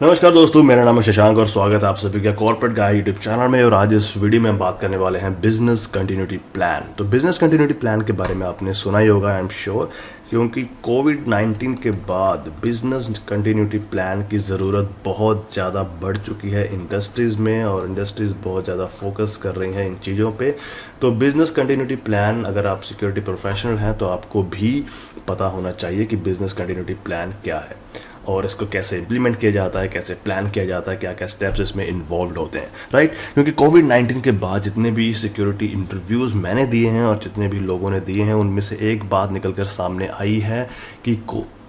नमस्कार दोस्तों, मेरा नाम है शशांक और स्वागत है आप सभी का कॉर्पोरेट गाय यूट्यूब चैनल में। और आज इस वीडियो में हम बात करने वाले हैं बिजनेस कंटिन्यूटी प्लान। तो बिजनेस कंटिन्यूटी प्लान के बारे में आपने सुना ही होगा, आई एम श्योर, क्योंकि कोविड-19 के बाद बिजनेस कंटिन्यूटी प्लान की ज़रूरत बहुत ज़्यादा बढ़ चुकी है इंडस्ट्रीज़ में, और इंडस्ट्रीज़ बहुत ज़्यादा फोकस कर रही हैं इन चीज़ों पे। तो बिजनेस कंटिन्यूटी प्लान, अगर आप सिक्योरिटी प्रोफेशनल हैं तो आपको भी पता होना चाहिए कि बिजनेस कंटिन्यूटी प्लान क्या है और इसको कैसे इम्प्लीमेंट किया जाता है, कैसे प्लान किया जाता है, क्या क्या स्टेप्स इसमें इन्वॉल्व होते हैं, राइट। क्योंकि कोविड-19 के बाद जितने भी सिक्योरिटी इंटरव्यूज़ मैंने दिए हैं और जितने भी लोगों ने दिए हैं, उनमें से एक बात निकल कर सामने आई है कि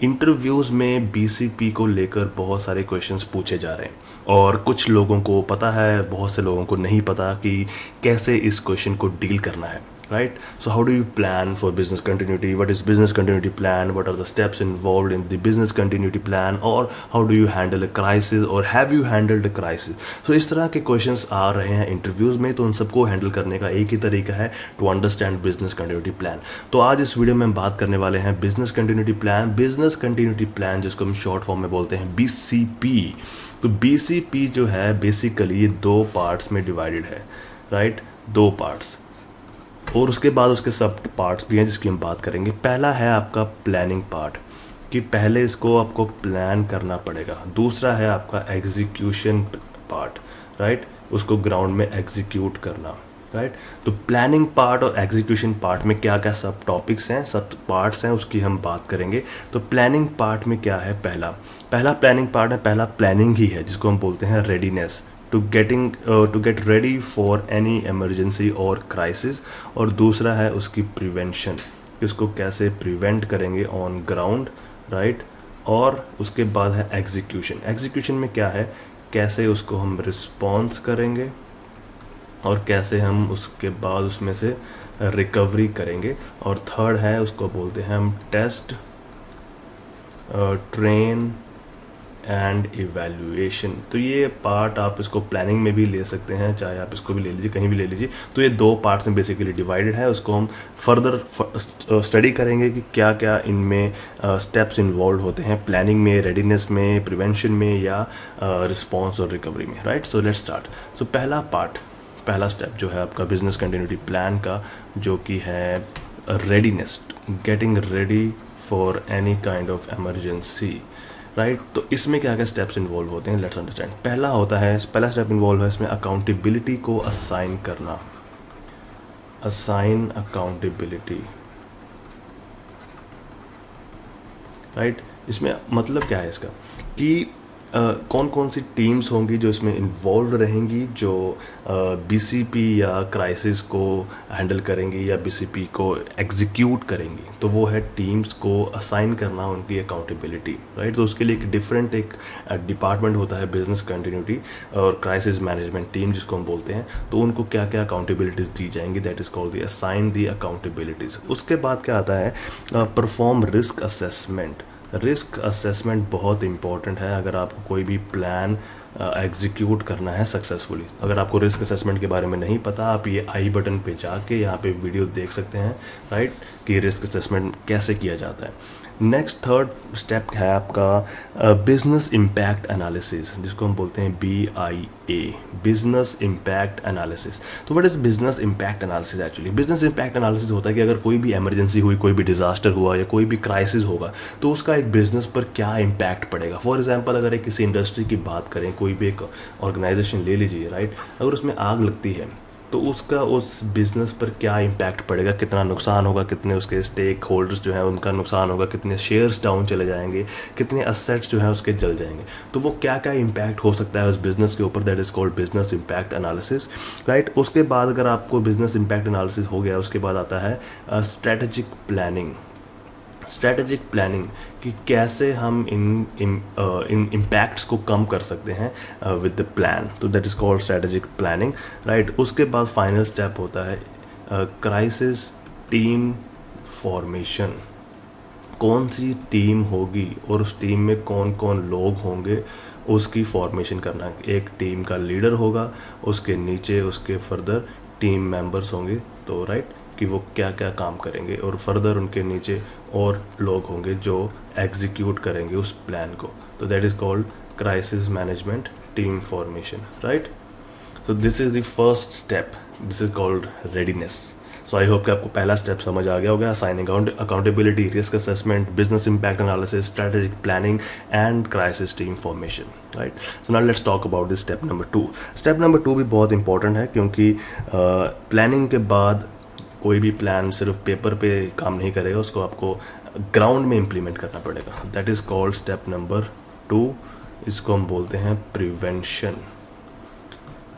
इंटरव्यूज़ में बीसीपी को लेकर बहुत सारे क्वेश्चंस पूछे जा रहे हैं और कुछ लोगों को पता है, बहुत से लोगों को नहीं पता कि कैसे इस क्वेश्चन को डील करना है, right? So how do you plan for business continuity? What is business continuity plan? What are the steps involved in the business continuity plan? Or how do you handle a crisis? Or have you handled a crisis? So इस तरह के questions आ रहे हैं interviews में, तो उन सबको handle करने का एक ही तरीका है to understand business continuity plan. तो आज इस वीडियो में हम बात करने वाले हैं business continuity plan. Business continuity plan जिसको हम शॉर्ट फॉर्म में बोलते हैं BCP। तो BCP जो है बेसिकली ये दो पार्ट्स में डिवाइडेड है, राइट, दो पार्ट्स, और उसके बाद उसके सब पार्ट्स भी हैं जिसकी हम बात करेंगे। पहला है आपका प्लानिंग पार्ट, कि पहले इसको आपको प्लान करना पड़ेगा। दूसरा है आपका एग्जीक्यूशन पार्ट, राइट, उसको ग्राउंड में एग्जीक्यूट करना, राइट। तो प्लानिंग पार्ट और एग्जीक्यूशन पार्ट में क्या क्या सब टॉपिक्स हैं, सब पार्ट्स हैं, उसकी हम बात करेंगे। तो प्लानिंग पार्ट में क्या है, पहला प्लानिंग पार्ट है, पहला प्लानिंग ही है जिसको हम बोलते हैं readiness, to get ready for any emergency और क्राइसिस। और दूसरा है उसकी प्रिवेंशन, इसको कैसे प्रिवेंट करेंगे ऑन ग्राउंड, राइट। और उसके बाद है एग्जीक्यूशन में क्या है, कैसे उसको हम रिस्पॉन्स करेंगे और कैसे हम उसके बाद उसमें से रिकवरी करेंगे। और थर्ड है, उसको बोलते हैं हम टेस्ट, ट्रेन एंड इवैल्यूएशन। तो ये पार्ट आप इसको प्लानिंग में भी ले सकते हैं, चाहे आप इसको भी ले लीजिए, कहीं भी ले लीजिए। तो ये दो पार्ट्स में बेसिकली डिवाइडेड है। उसको हम फर्दर स्टडी करेंगे कि क्या क्या इनमें स्टेप्स इन्वॉल्व होते हैं, प्लानिंग में, रेडीनेस में, प्रिवेंशन में, या रिस्पॉन्स और रिकवरी में, right. So let's start. So पहला स्टेप जो है आपका बिजनेस कंटिन्यूटी प्लान का, जो कि है readiness, getting ready for any kind of emergency, right. तो इसमें क्या क्या स्टेप्स इन्वॉल्व होते हैं, लेट्स अंडरस्टैंड। पहला स्टेप इन्वॉल्व है इसमें अकाउंटेबिलिटी को असाइन करना, असाइन अकाउंटेबिलिटी, राइट। इसमें मतलब क्या है इसका, कि कौन कौन सी टीम्स होंगी जो इसमें इन्वॉल्व रहेंगी, जो बीसीपी या क्राइसिस को हैंडल करेंगी या बीसीपी को एग्जीक्यूट करेंगी। तो वो है टीम्स को असाइन करना उनकी अकाउंटेबिलिटी, राइट। तो उसके लिए एक डिपार्टमेंट होता है, बिजनेस कंटिन्यूटी और क्राइसिस मैनेजमेंट टीम जिसको हम बोलते हैं। तो उनको क्या क्या अकाउंटेबिलिटीज़ दी जाएंगी, that is called the assign the accountabilities. उसके बाद क्या आता है, perform risk assessment. Risk assessment बहुत इंपॉर्टेंट है अगर आपको कोई भी प्लान एग्जीक्यूट करना है सक्सेसफुली। अगर आपको रिस्क असेसमेंट के बारे में नहीं पता, आप ये आई बटन पे जाके यहाँ पे वीडियो देख सकते हैं, राइट, कि रिस्क असेसमेंट कैसे किया जाता है। नेक्स्ट थर्ड स्टेप है आपका बिजनेस इम्पैक्ट एनालिसिस, जिसको हम बोलते हैं BIA, बिजनेस इम्पैक्ट एनालिसिस। तो what is business impact analysis actually? Business impact analysis होता है कि अगर कोई भी इमरजेंसी हुई, कोई भी डिजास्टर हुआ या कोई भी क्राइसिस होगा, तो उसका एक बिजनेस पर क्या इम्पैक्ट पड़ेगा। फॉर एग्जाम्पल, अगर एक किसी इंडस्ट्री की बात करें, कोई भी एक ऑर्गेनाइजेशन ले लीजिए, राइट, अगर उसमें आग लगती है तो उसका उस बिज़नेस पर क्या इम्पैक्ट पड़ेगा, कितना नुकसान होगा, कितने उसके स्टेक होल्डर्स जो है उनका नुकसान होगा, कितने शेयर्स डाउन चले जाएंगे, कितने असेट्स जो है उसके जल जाएंगे। तो वो क्या क्या इम्पैक्ट हो सकता है उस बिज़नेस के ऊपर, that is called business impact analysis, right. उसके बाद अगर आपको बिजनेस इम्पैक्ट एनालिसिस हो गया, उसके बाद आता है स्ट्रेटेजिक प्लानिंग। स्ट्रैटेजिक प्लानिंग, कि कैसे हम इन इम्पैक्ट्स को कम कर सकते हैं विद द प्लान। तो that is called strategic planning, right. उसके बाद फाइनल स्टेप होता है क्राइसिस टीम फॉर्मेशन। कौन सी टीम होगी और उस टीम में कौन कौन लोग होंगे, उसकी फॉर्मेशन करना। एक टीम का लीडर होगा, उसके नीचे उसके फर्दर टीम मेंबर्स होंगे, तो राइट, कि वो क्या क्या काम करेंगे, और फर्दर उनके नीचे और लोग होंगे जो एग्जीक्यूट करेंगे उस प्लान को। तो that is called crisis management, team formation, right? So this is the first step. This is called readiness. So I hope कि आपको पहला स्टेप समझ आ गया होगा. Signing accountability, risk assessment, business impact analysis, strategic planning and crisis team formation, right? So now let's talk about this step number 2. Step number 2 भी बहुत important है, क्योंकि प्लानिंग के बाद कोई भी प्लान सिर्फ पेपर पे काम नहीं करेगा, उसको आपको ग्राउंड में इम्प्लीमेंट करना पड़ेगा. That is called step number 2. इसको हम बोलते हैं प्रिवेंशन.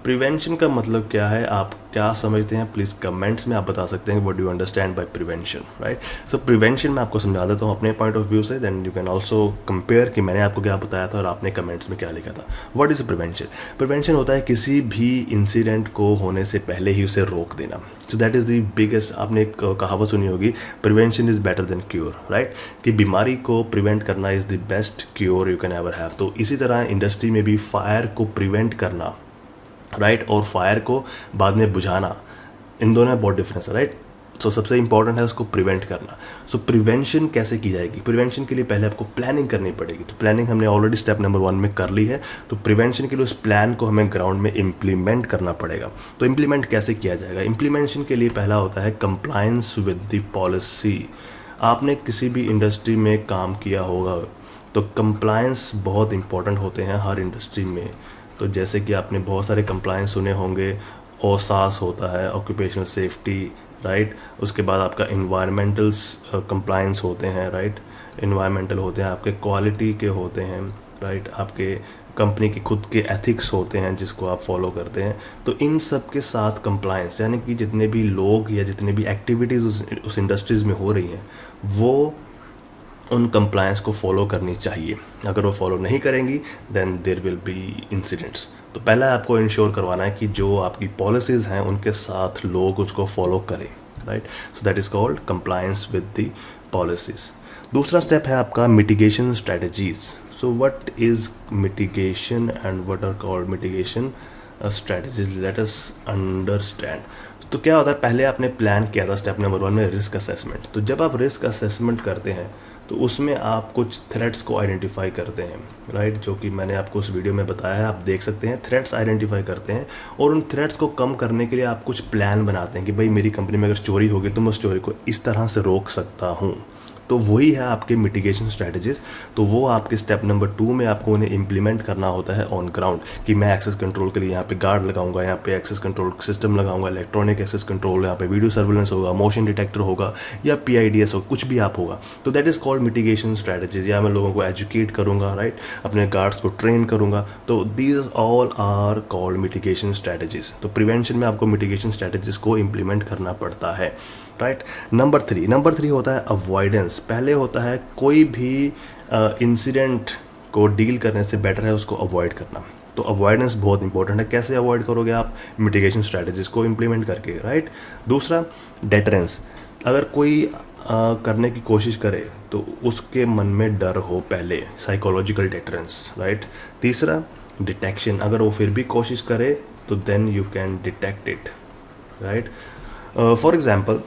प्रिवेंशन का मतलब क्या है, आप क्या समझते हैं, प्लीज़ कमेंट्स में आप बता सकते हैं what do you understand by prevention, right? So prevention मैं आपको समझा देता हूँ अपने पॉइंट ऑफ व्यू से, then you can also compare कि मैंने आपको क्या बताया था और आपने कमेंट्स में क्या लिखा था. What is prevention? प्रिवेंशन होता है किसी भी इंसिडेंट को होने से पहले ही उसे रोक देना. सो दैट इज़ द बिगेस्ट. आपने एक कहावत सुनी होगी, prevention is better than cure, right? कि बीमारी को प्रिवेंट करना is the best cure you can ever have. तो इसी तरह इंडस्ट्री में भी फायर को प्रिवेंट करना, राइट, और फायर को बाद में बुझाना, इन दोनों में बहुत डिफरेंस है, राइट? सो सबसे इंपॉर्टेंट है उसको प्रिवेंट करना. सो प्रिवेंशन कैसे की जाएगी? प्रिवेंशन के लिए पहले आपको प्लानिंग करनी पड़ेगी. तो प्लानिंग हमने ऑलरेडी स्टेप नंबर 1 में कर ली है. तो प्रिवेंशन के लिए उस प्लान को हमें ग्राउंड में इम्प्लीमेंट करना पड़ेगा. तो इम्प्लीमेंट कैसे किया जाएगा? इम्प्लीमेंटेशन के लिए पहला होता है कंप्लायंस विद द पॉलिसी. आपने किसी भी इंडस्ट्री में काम किया होगा तो कंप्लायंस बहुत इंपॉर्टेंट होते हैं हर इंडस्ट्री में. तो जैसे कि आपने बहुत सारे कंप्लायंस सुने होंगे. ओसास होता है, ऑक्यूपेशनल सेफ्टी, राइट? उसके बाद आपका इन्वायरमेंटल कंप्लायंस होते हैं, राइट? इन्वायरमेंटल होते हैं, आपके क्वालिटी के होते हैं, राइट? आपके कंपनी के खुद के एथिक्स होते हैं जिसको आप फॉलो करते हैं. तो इन सब के साथ कंप्लायंस, यानी कि जितने भी लोग या जितने भी एक्टिविटीज़ उस इंडस्ट्रीज़ में हो रही हैं, वो उन कंप्लायंस को फॉलो करनी चाहिए. अगर वो फॉलो नहीं करेंगी then there will be incidents. तो पहला आपको इंश्योर करवाना है कि जो आपकी पॉलिसीज़ हैं उनके साथ लोग उसको फॉलो करें, right? So that is called compliance with the policies. दूसरा स्टेप है आपका mitigation strategies. So what is mitigation and what are called mitigation strategies? Let us understand. तो क्या होता है, पहले आपने प्लान किया था स्टेप नंबर 1 में रिस्क असेसमेंट. तो जब आप रिस्क असेसमेंट करते हैं तो उसमें आप कुछ थ्रेट्स को आइडेंटिफाई करते हैं, राइट? जो कि मैंने आपको उस वीडियो में बताया है, आप देख सकते हैं. थ्रेट्स आइडेंटिफाई करते हैं और उन थ्रेट्स को कम करने के लिए आप कुछ प्लान बनाते हैं कि भाई मेरी कंपनी में अगर चोरी होगी तो मैं उस चोरी को इस तरह से रोक सकता हूँ. तो वही है आपके मिटिगेशन स्ट्रैटेजीज. तो वो आपके स्टेप नंबर 2 में आपको उन्हें इम्प्लीमेंट करना होता है ऑन ग्राउंड. कि मैं एक्सेस कंट्रोल के लिए यहाँ पे गार्ड लगाऊंगा, यहाँ पे एक्सेस कंट्रोल सिस्टम लगाऊंगा, इलेक्ट्रॉनिक एक्सेस कंट्रोल, यहाँ पे वीडियो सर्विलेंस होगा, मोशन डिटेक्टर होगा या PIDS होगा, कुछ भी आप होगा. तो that is called mitigation strategies. या मैं लोगों को एजुकेट करूँगा, राइट? अपने गार्ड्स को ट्रेन करूँगा. तो these all are called mitigation strategies. तो प्रिवेंशन में आपको मिटिगेशन स्ट्रैटेजीज को इम्प्लीमेंट करना पड़ता है, राइट? नंबर 3 होता है अवॉइडेंस. पहले होता है कोई भी इंसिडेंट को डील करने से बेटर है उसको अवॉइड करना. तो अवॉइडेंस बहुत इंपॉर्टेंट है. कैसे अवॉइड करोगे आप? मिटिगेशन स्ट्रैटेजीज को इम्प्लीमेंट करके, राइट? दूसरा डेटरेंस. अगर कोई करने की कोशिश करे तो उसके मन में डर हो पहले, साइकोलॉजिकल डेटरेंस, राइट? तीसरा डिटेक्शन. अगर वो फिर भी कोशिश करे तो then you can detect it, right? For example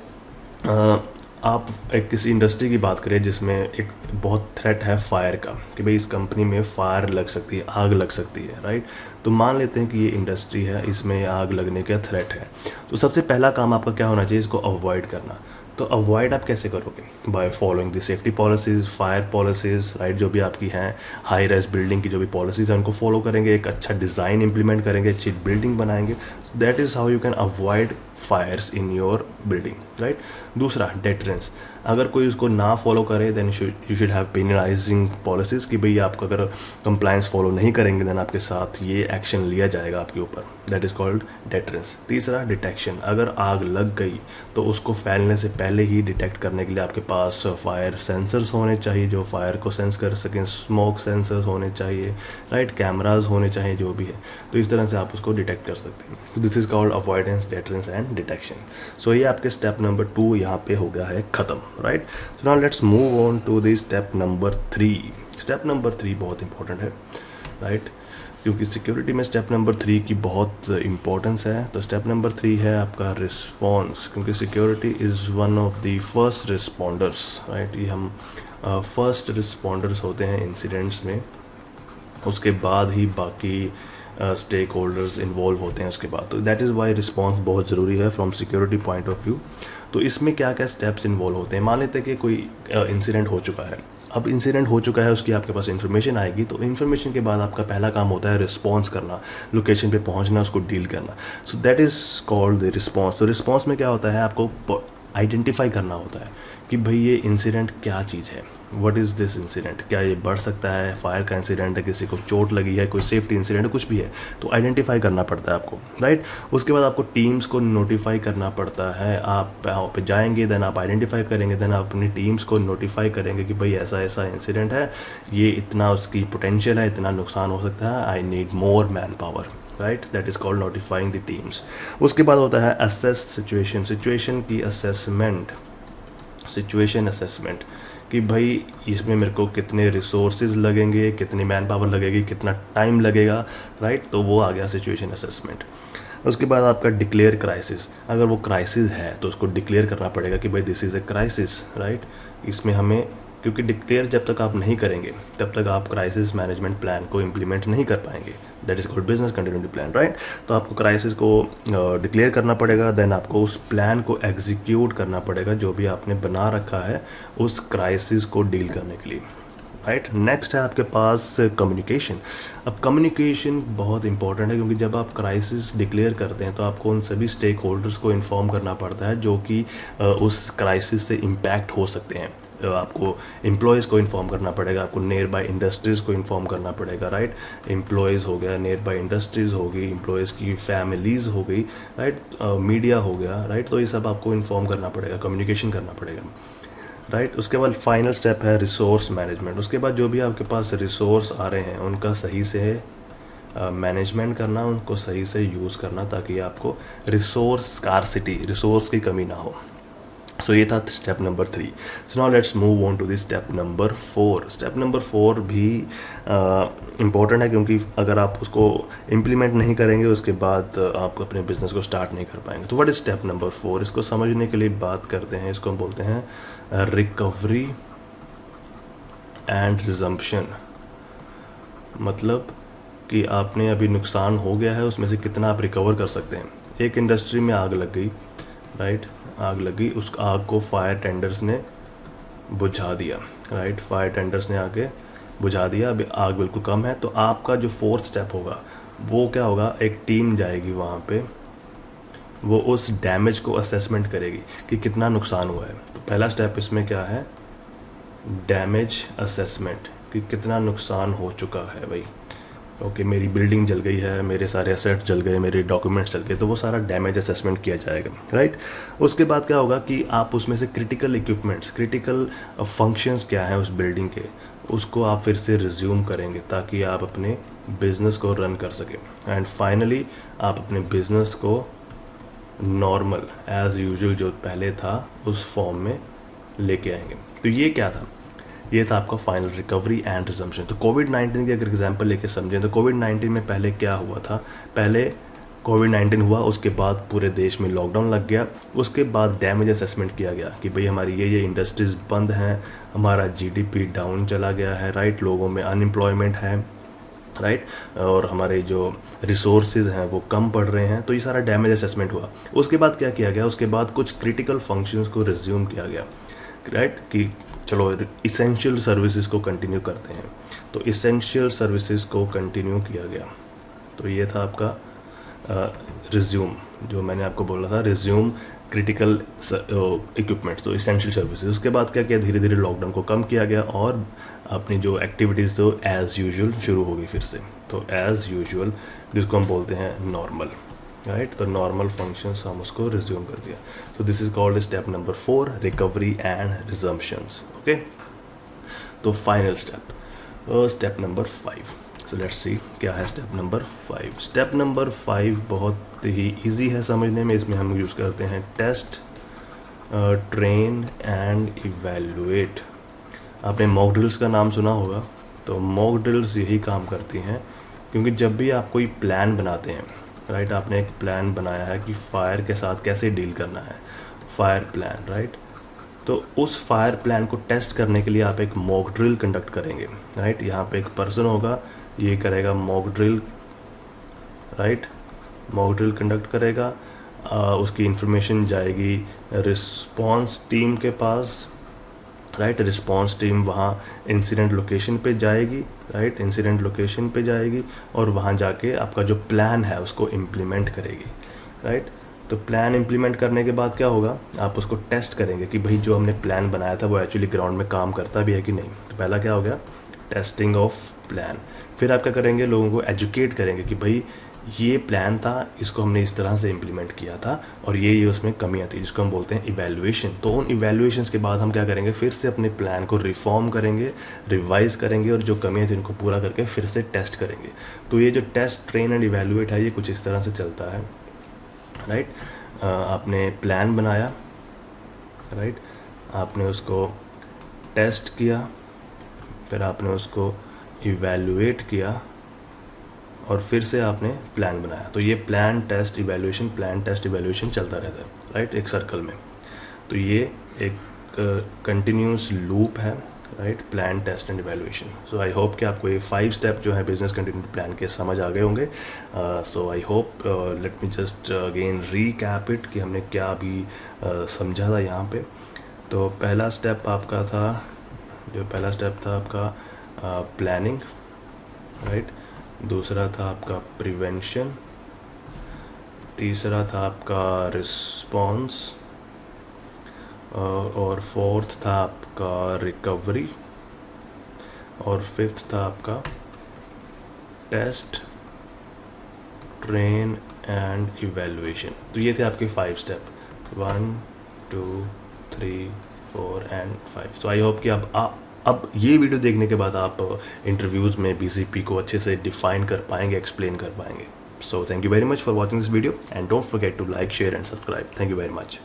आप एक किसी इंडस्ट्री की बात करें जिसमें एक बहुत थ्रेट है फायर का, कि भाई इस कंपनी में फायर लग सकती है, आग लग सकती है, राइट? तो मान लेते हैं कि ये इंडस्ट्री है, इसमें आग लगने का थ्रेट है. तो सबसे पहला काम आपका क्या होना चाहिए? इसको अवॉइड करना. तो अवॉइड आप कैसे करोगे? By following the safety policies, fire policies, right? जो भी आपकी हैं हाई राइज बिल्डिंग की जो भी पॉलिसीज़ हैं उनको फॉलो करेंगे, एक अच्छा डिज़ाइन इंप्लीमेंट करेंगे, अच्छी बिल्डिंग बनाएंगे. That is how you can avoid fires in your building, right? दूसरा डेटरेंस. अगर कोई उसको ना फॉलो करे then you should have penalising policies कि भाई आपको अगर कंप्लायंस फॉलो नहीं करेंगे देन आपके साथ ये एक्शन लिया जाएगा आपके ऊपर. That is called deterrence. तीसरा डिटेक्शन. अगर आग लग गई तो उसको फैलने से पहले ही डिटेक्ट करने के लिए आपके पास फायर सेंसर्स होने चाहिए जो फायर को सेंस कर सकें, स्मोक सेंसर्स होने चाहिए, राइट? कैमराज होने चाहिए, जो भी है. तो इस तरह से आप उसको डिटेक्ट कर सकते हैं. This is called avoidance, deterrence and detection. So ये आपके स्टेप नंबर 2 यहाँ पे हो गया है ख़त्म, right? So now let's move on to the step number 3. Step number 3 बहुत इंपॉर्टेंट है, राइट? क्योंकि सिक्योरिटी में स्टेप नंबर 3 की बहुत इंपॉर्टेंस है. तो स्टेप नंबर 3 है आपका रिस्पॉन्स. क्योंकि security is one of the first responders, right? ये हम फर्स्ट रिस्पॉन्डर्स होते हैं इंसिडेंट्स में. उसके बाद ही बाकी स्टेक होल्डर्स इन्वॉल्व होते हैं उसके बाद। तो दैट इज़ वाई रिस्पॉन्स बहुत ज़रूरी है from security point of view. तो इसमें क्या क्या स्टेप्स इन्वॉल्व होते हैं। मान लेते हैं कि कोई इंसिडेंट हो चुका है, अब इंसिडेंट हो चुका है, उसकी आपके पास इन्फॉर्मेशन आएगी, तो इन्फॉर्मेशन के बाद आपका पहला काम होता है रिस्पॉन्स करना, लोकेशन पे पहुंचना, उसको डील करना। सो that is called the response. तो रिस्पॉन्स में क्या होता है, आपको आइडेंटिफाई करना होता है कि भाई ये इंसिडेंट क्या चीज़ है, व्हाट इज़ दिस इंसिडेंट, क्या ये बढ़ सकता है, फायर का इंसिडेंट है, किसी को चोट लगी है, कोई सेफ्टी इंसिडेंट है, कुछ भी है, तो आइडेंटिफाई करना पड़ता है आपको, राइट। उसके बाद आपको टीम्स को नोटिफाई करना पड़ता है। आप वहाँ पे जाएंगे, देन आप आइडेंटिफाई करेंगे, देन आप अपनी टीम्स को नोटिफाई करेंगे कि भाई ऐसा ऐसा इंसिडेंट है, ये इतना उसकी पोटेंशियल है, इतना नुकसान हो सकता है, I need more man power, right. That is called notifying the teams. उसके बाद होता है असेस सिचुएशन, सिचुएशन की असेसमेंट, सिचुएशन असेसमेंट कि भाई इसमें मेरे को कितने रिसोर्सेज लगेंगे, कितनी मैन पावर लगेगी, कितना टाइम लगेगा, राइट। तो वो आ गया सिचुएशन असेसमेंट। उसके बाद आपका डिक्लेयर क्राइसिस, अगर वो क्राइसिस है तो उसको डिक्लेयर करना पड़ेगा कि भाई this is a crisis, right. इसमें हमें, क्योंकि डिक्लेयर जब तक आप नहीं करेंगे तब तक आप क्राइसिस मैनेजमेंट प्लान को इम्प्लीमेंट नहीं कर पाएंगे। That is called business continuity plan, right. तो आपको क्राइसिस को डिक्लेयर करना पड़ेगा, देन आपको उस प्लान को एग्जीक्यूट करना पड़ेगा जो भी आपने बना रखा है उस क्राइसिस को डील करने के लिए, राइट। नेक्स्ट है आपके पास कम्युनिकेशन। अब कम्युनिकेशन बहुत इंपॉर्टेंट है, क्योंकि जब आप क्राइसिस डिक्लेयर करते हैं तो आपको उन सभी स्टेक होल्डर्स को इन्फॉर्म करना पड़ता है जो कि उस क्राइसिस से इम्पैक्ट हो सकते हैं। आपको एम्प्लॉयज़ को इन्फॉर्म करना पड़ेगा, आपको नियर बाई इंडस्ट्रीज़ को इन्फॉर्म करना पड़ेगा, राइट। एम्प्लॉयज़ हो गया, नियर बाई इंडस्ट्रीज़ हो गई, एम्प्लॉयज़ की फैमिलीज़ हो गई, राइट, मीडिया हो गया, राइट। तो ये सब आपको इन्फॉर्म करना पड़ेगा, कम्युनिकेशन करना पड़ेगा, राइट। उसके बाद फाइनल स्टेप है रिसोर्स मैनेजमेंट। उसके बाद जो भी आपके पास रिसोर्स आ रहे हैं उनका सही से मैनेजमेंट करना, उनको सही से यूज़ करना, ताकि आपको रिसोर्स स्कार्सिटी, रिसोर्स की कमी ना हो। सो ये था step number 3। So now let's move on to this step number 4। Step number 4 भी इम्पोर्टेंट है, क्योंकि अगर आप उसको इम्प्लीमेंट नहीं करेंगे उसके बाद आप अपने बिजनेस को स्टार्ट नहीं कर पाएंगे। तो व्हाट इज स्टेप नंबर 4? इसको समझने के लिए बात करते हैं, इसको हम बोलते हैं रिकवरी एंड रिजम्पशन। मतलब कि आपने अभी नुकसान हो गया है, उसमें से कितना आप रिकवर कर सकते हैं। एक इंडस्ट्री में आग लग गई, राइट, आग लगी, उस आग को फायर टेंडर्स ने बुझा दिया, राइट, फायर टेंडर्स ने आके बुझा दिया, अभी आग बिल्कुल कम है। तो आपका जो 4th स्टेप होगा वो क्या होगा, एक टीम जाएगी वहाँ पे, वो उस डैमेज को असेसमेंट करेगी कि कितना नुकसान हुआ है। तो पहला स्टेप इसमें क्या है, डैमेज असेसमेंट, कि कितना नुकसान हो चुका है भाई। ओके, मेरी बिल्डिंग जल गई है, मेरे सारे एसेट जल गए, मेरे डॉक्यूमेंट्स जल गए, तो वो सारा डैमेज असेसमेंट किया जाएगा, राइट। उसके बाद क्या होगा कि आप उसमें से क्रिटिकल इक्विपमेंट्स, क्रिटिकल फंक्शंस क्या हैं उस बिल्डिंग के, उसको आप फिर से रिज्यूम करेंगे ताकि आप अपने बिजनेस को रन कर सकें। एंड फाइनली आप अपने बिजनेस को नॉर्मल एज़ यूजुअल जो पहले था उस फॉर्म में लेके आएंगे। तो ये क्या था, ये था आपका फाइनल रिकवरी एंड रिजम्पशन। तो कोविड-19 की अगर एग्जांपल लेके समझें तो कोविड-19 में पहले क्या हुआ था, पहले कोविड-19 हुआ, उसके बाद पूरे देश में लॉकडाउन लग गया, उसके बाद डैमेज असेसमेंट किया गया कि भाई हमारी ये इंडस्ट्रीज़ बंद हैं, हमारा जीडीपी डाउन चला गया है, राइट, लोगों में अनएम्प्लॉयमेंट है, राइट, और हमारे जो रिसोर्सेज हैं वो कम पड़ रहे हैं। तो ये सारा डैमेज असेसमेंट हुआ। उसके बाद क्या किया गया, उसके बाद कुछ क्रिटिकल फंक्शंस को रिज्यूम किया गया, राइट, कि चलो इसेंशियल सर्विसेज को कंटिन्यू करते हैं। तो इसेंशियल सर्विसेज को कंटिन्यू किया गया। तो ये था आपका रिज्यूम, जो मैंने आपको बोला था, रिज्यूम क्रिटिकल इक्विपमेंट्स, तो इसेंशियल सर्विसेज। उसके बाद क्या किया, धीरे धीरे लॉकडाउन को कम किया गया और अपनी जो एक्टिविटीज़ तो एज़ यूजुअल शुरू हो गई फिर से। तो एज़ यूजुअल जिसको हम बोलते हैं नॉर्मल, राइट, तो नॉर्मल फंक्शंस हम उसको रिज्यूम कर दिया। तो this is called step number 4, recovery and resumptions. Okay, तो final step, step number 5। So let's see क्या है स्टेप नंबर 5। स्टेप नंबर 5 बहुत ही इजी है समझने में। इसमें हम यूज़ करते हैं टेस्ट, ट्रेन एंड इवेल्युएट। आपने मॉक ड्रिल्स का नाम सुना होगा, तो मॉक ड्रिल्स यही काम करती हैं, क्योंकि जब भी आप कोई प्लान बनाते हैं, राइट, आपने एक प्लान बनाया है कि फायर के साथ कैसे डील करना है, फायर प्लान, राइट, तो उस फायर प्लान को टेस्ट करने के लिए आप एक मॉक ड्रिल कंडक्ट करेंगे, राइट। यहाँ पे एक पर्सन होगा ये करेगा mock drill, right, mock drill conduct करेगा। उसकी इंफॉर्मेशन जाएगी रिस्पॉन्स टीम के पास, राइट। रिस्पॉन्स टीम वहाँ इंसिडेंट लोकेशन पे जाएगी, राइट, इंसिडेंट लोकेशन पे जाएगी और वहाँ जाके आपका जो प्लान है उसको इम्प्लीमेंट करेगी, राइट। तो प्लान इम्प्लीमेंट करने के बाद क्या होगा, आप उसको टेस्ट करेंगे कि भाई जो हमने प्लान बनाया था वो एक्चुअली ग्राउंड में काम करता भी है कि नहीं। तो पहला क्या हो गया, टेस्टिंग ऑफ प्लान। फिर आप क्या करेंगे, लोगों को एजुकेट करेंगे कि भाई ये प्लान था, इसको हमने इस तरह से इम्प्लीमेंट किया था और ये उसमें कमियां थी, जिसको हम बोलते हैं इवैल्यूएशन। तो उन इवैल्यूएशंस के बाद हम क्या करेंगे, फिर से अपने प्लान को रिफॉर्म करेंगे, रिवाइज करेंगे और जो कमियां थी उनको पूरा करके फिर से टेस्ट करेंगे। तो ये जो टेस्ट, ट्रेन एंड इवैल्यूएट है, ये कुछ इस तरह से चलता है, राइट। आपने प्लान बनाया, राइट, आपने उसको टेस्ट किया, फिर आपने उसको इवैल्यूएट किया और फिर से आपने प्लान बनाया। तो ये plan test evaluation, plan test evaluation चलता रहता है, राइट, एक सर्कल में। तो ये एक कंटिन्यूस लूप है, right, plan test and evaluation. So I hope कि आपको ये 5 स्टेप जो है बिजनेस कंटिन्यूटी प्लान के समझ आ गए होंगे। So I hope, let me just again recap it कि हमने क्या अभी समझा था यहाँ पे। तो पहला स्टेप आपका था, जो पहला स्टेप था आपका प्लानिंग, राइट। दूसरा था आपका प्रिवेंशन, तीसरा था आपका रिस्पॉन्स और फोर्थ था आपका रिकवरी और फिफ्थ था आपका टेस्ट, ट्रेन एंड इवैल्यूएशन। तो ये थे आपके 5 step, 1 2 3 4 and 5। So I hope कि अब ये वीडियो देखने के बाद आप इंटरव्यूज़ में BCP को अच्छे से डिफाइन कर पाएंगे, एक्सप्लेन कर पाएंगे। So thank you very much for watching this video and don't forget to like, share and subscribe. Thank you very much.